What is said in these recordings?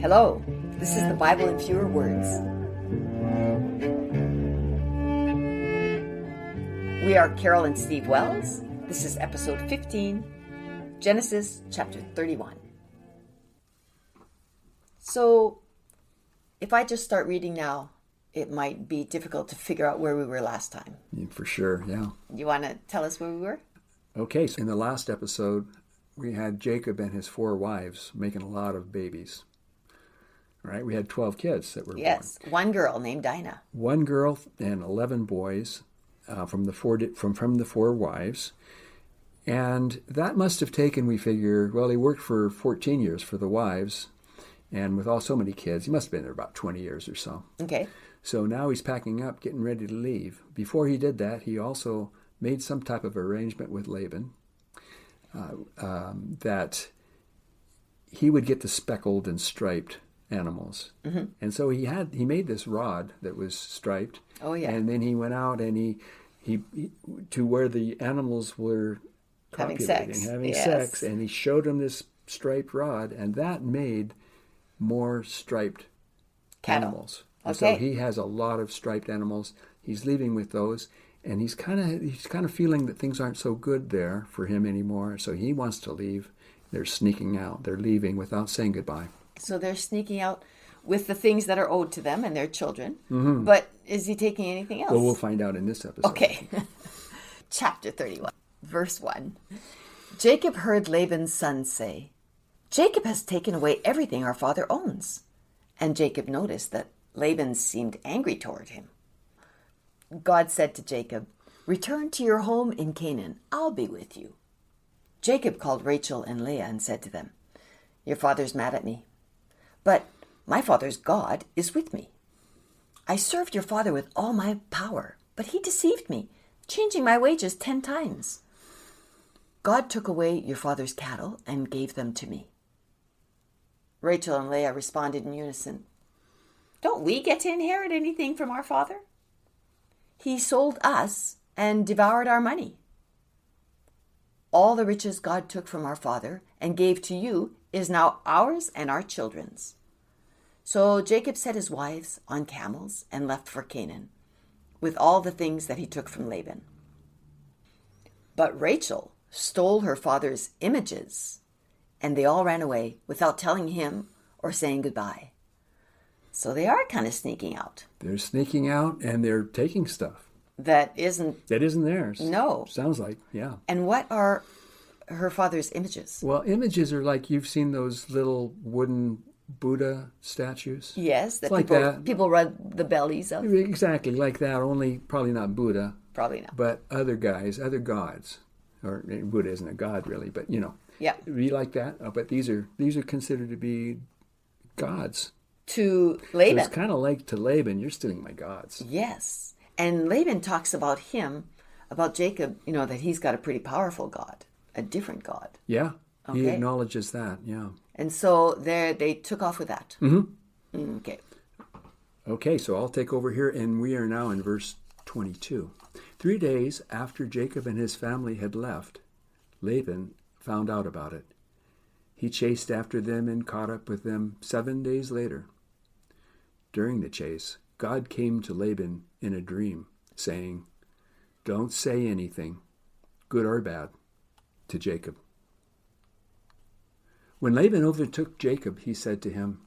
Hello, this is the Bible in Fewer Words. We are Carol and Steve Wells. This is episode 15, Genesis chapter 31. So, if I just start reading now, it might be difficult to figure out where we were last time. Yeah, for sure, yeah. You want to tell us where we were? Okay, so in the last episode, we had Jacob and his 4 wives making a lot of babies. Right? We had 12 kids that were born. Yes, one girl named Dinah. 1 girl and 11 boys from the 4 wives. And that must have taken, we figure, well, he worked for 14 years for the wives. And with so many kids, he must have been there about 20 years or so. Okay. So now he's packing up, getting ready to leave. Before he did that, he also made some type of arrangement with Laban that he would get the speckled and striped animals. Mm-hmm. And so he made this rod that was striped. Oh, yeah. And then he went out and he to where the animals were having sex, and he showed them this striped rod, and that made more striped animals. Okay. So he has a lot of striped animals. He's leaving with those, and he's kind of feeling that things aren't so good there for him anymore. So he wants to leave. They're sneaking out. They're leaving without saying goodbye. So they're sneaking out with the things that are owed to them and their children. Mm-hmm. But is he taking anything else? Well, we'll find out in this episode. Okay. Chapter 31, verse 1. Jacob heard Laban's son say, "Jacob has taken away everything our father owns." And Jacob noticed that Laban seemed angry toward him. God said to Jacob, "Return to your home in Canaan. I'll be with you." Jacob called Rachel and Leah and said to them, "Your father's mad at me, but my father's God is with me. I served your father with all my power, but he deceived me, changing my wages 10 times. God took away your father's cattle and gave them to me." Rachel and Leah responded in unison, "Don't we get to inherit anything from our father? He sold us and devoured our money. All the riches God took from our father and gave to you is now ours and our children's." So Jacob set his wives on camels and left for Canaan, with all the things that he took from Laban. But Rachel stole her father's images, and they all ran away without telling him or saying goodbye. So they are kind of sneaking out. They're sneaking out, and they're taking stuff That isn't theirs. No. Sounds like, yeah. And what are her father's images? Well, images are like, you've seen those little wooden Buddha statues? Yes, that like people rub the bellies of. Exactly, like that, only probably not Buddha. Probably not. But other gods. Or Buddha isn't a god, really, but, Yeah. We like that. But these are considered to be gods. To Laban. So it's kind of like to Laban, you're stealing my gods. Yes. And Laban talks about Jacob, that he's got a pretty powerful God, a different God. Yeah, Okay. He acknowledges that, yeah. And so they took off with that. Mm-hmm. Okay. Okay, so I'll take over here, and we are now in verse 22. 3 days after Jacob and his family had left, Laban found out about it. He chased after them and caught up with them 7 days later. During the chase, God came to Laban in a dream, saying, "Don't say anything, good or bad, to Jacob." When Laban overtook Jacob, he said to him,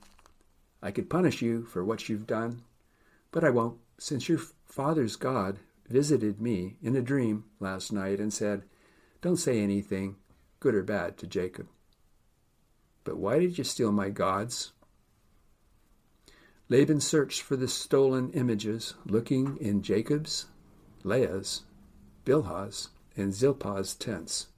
"I could punish you for what you've done, but I won't, since your father's God visited me in a dream last night and said, 'Don't say anything, good or bad, to Jacob.' But why did you steal my gods?" Laban searched for the stolen images, looking in Jacob's, Leah's, Bilhah's, and Zilpah's tents.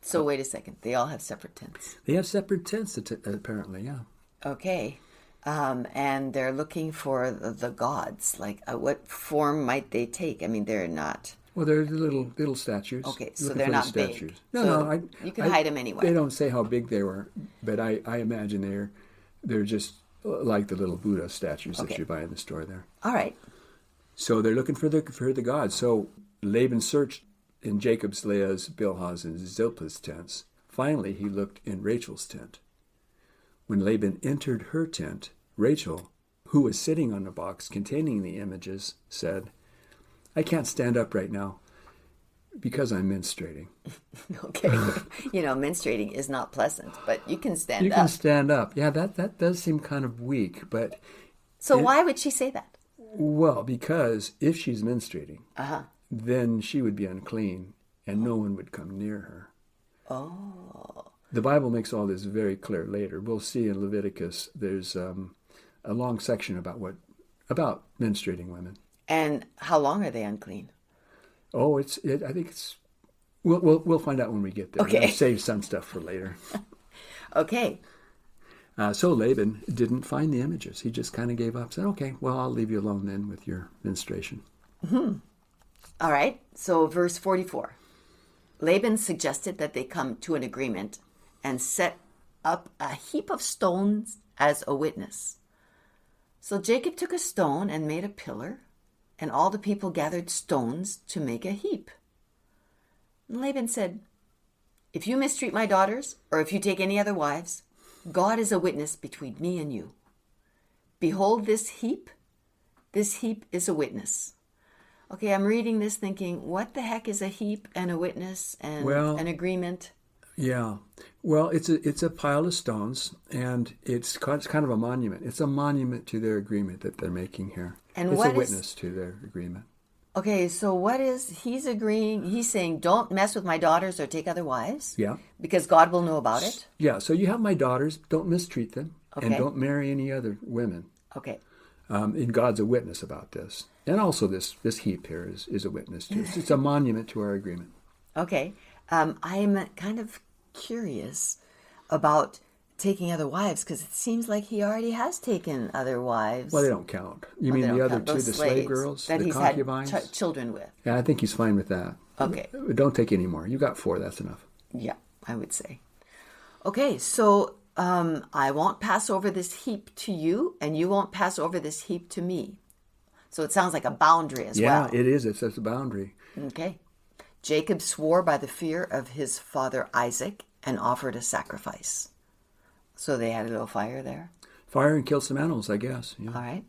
So wait a second. They all have separate tents. They have separate tents, apparently, yeah. Okay. And they're looking for the gods. Like, what form might they take? I mean, they're not... Well, they're little statues. Okay, so they're not big. No, you can hide them anywhere. They don't say how big they were, but I imagine they're just like the little Buddha statues that you buy in the store there. All right. So they're looking for the gods. So Laban searched in Jacob's, Leah's, Bilhah's, and Zilpah's tents. Finally, he looked in Rachel's tent. When Laban entered her tent, Rachel, who was sitting on the box containing the images, said, "I can't stand up right now because I'm menstruating." Okay. Menstruating is not pleasant, but you can stand You up. can stand up. Yeah, that does seem kind of weak, but... So why would she say that? Well, because if she's menstruating, Uh-huh. then she would be unclean and no one would come near her. Oh. The Bible makes all this very clear later. We'll see in Leviticus, there's a long section about menstruating women. And how long are they unclean? Oh, I think it's... We'll find out when we get there. Okay. We'll save some stuff for later. Okay. So Laban didn't find the images. He just kind of gave up. Said, "Okay, well, I'll leave you alone then with your menstruation." Mm-hmm. All right. So verse 44. Laban suggested that they come to an agreement and set up a heap of stones as a witness. So Jacob took a stone and made a pillar, and all the people gathered stones to make a heap. And Laban said, "If you mistreat my daughters, or if you take any other wives, God is a witness between me and you. Behold this heap. This heap is a witness." Okay, I'm reading this thinking, what the heck is a heap and a witness and an agreement? Yeah. Well, it's a pile of stones, and it's kind of a monument. It's a monument to their agreement that they're making here. And it's a witness to their agreement. Okay, so what is, he's agreeing, he's saying, don't mess with my daughters or take other wives? Yeah. Because God will know about it? Yeah, so you have my daughters, don't mistreat them, Okay. and don't marry any other women. Okay. And God's a witness about this. And also this heap here is a witness to it. It's a monument to our agreement. Okay. I'm kind of curious about taking other wives, because it seems like he already has taken other wives. Well, they don't count. You mean the other two, the slave girls, that the he's concubines? had children with. Yeah, I think he's fine with that. Okay. Don't take any more. You got 4, that's enough. Yeah, I would say. Okay, so I won't pass over this heap to you, and you won't pass over this heap to me. So it sounds like a boundary as well. Yeah, it is. It's a boundary. Okay. Jacob swore by the fear of his father Isaac and offered a sacrifice. So they had a little fire there. Fire and kill some animals, I guess. Yeah. All right.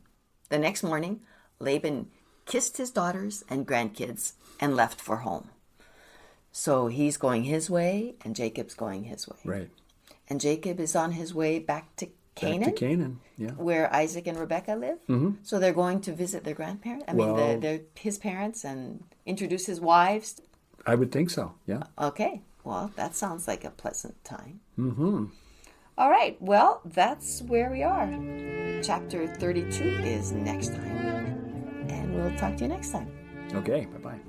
The next morning, Laban kissed his daughters and grandkids and left for home. So he's going his way, and Jacob's going his way. Right. And Jacob is on his way back to Canaan. Back to Canaan, yeah. Where Isaac and Rebekah live. Mm-hmm. So they're going to visit their grandparents. They're his parents, and introduce his wives. I would think so, yeah. Okay. Well, that sounds like a pleasant time. Mm-hmm. All right. Well, that's where we are. Chapter 32 is next time. And we'll talk to you next time. Okay, bye-bye.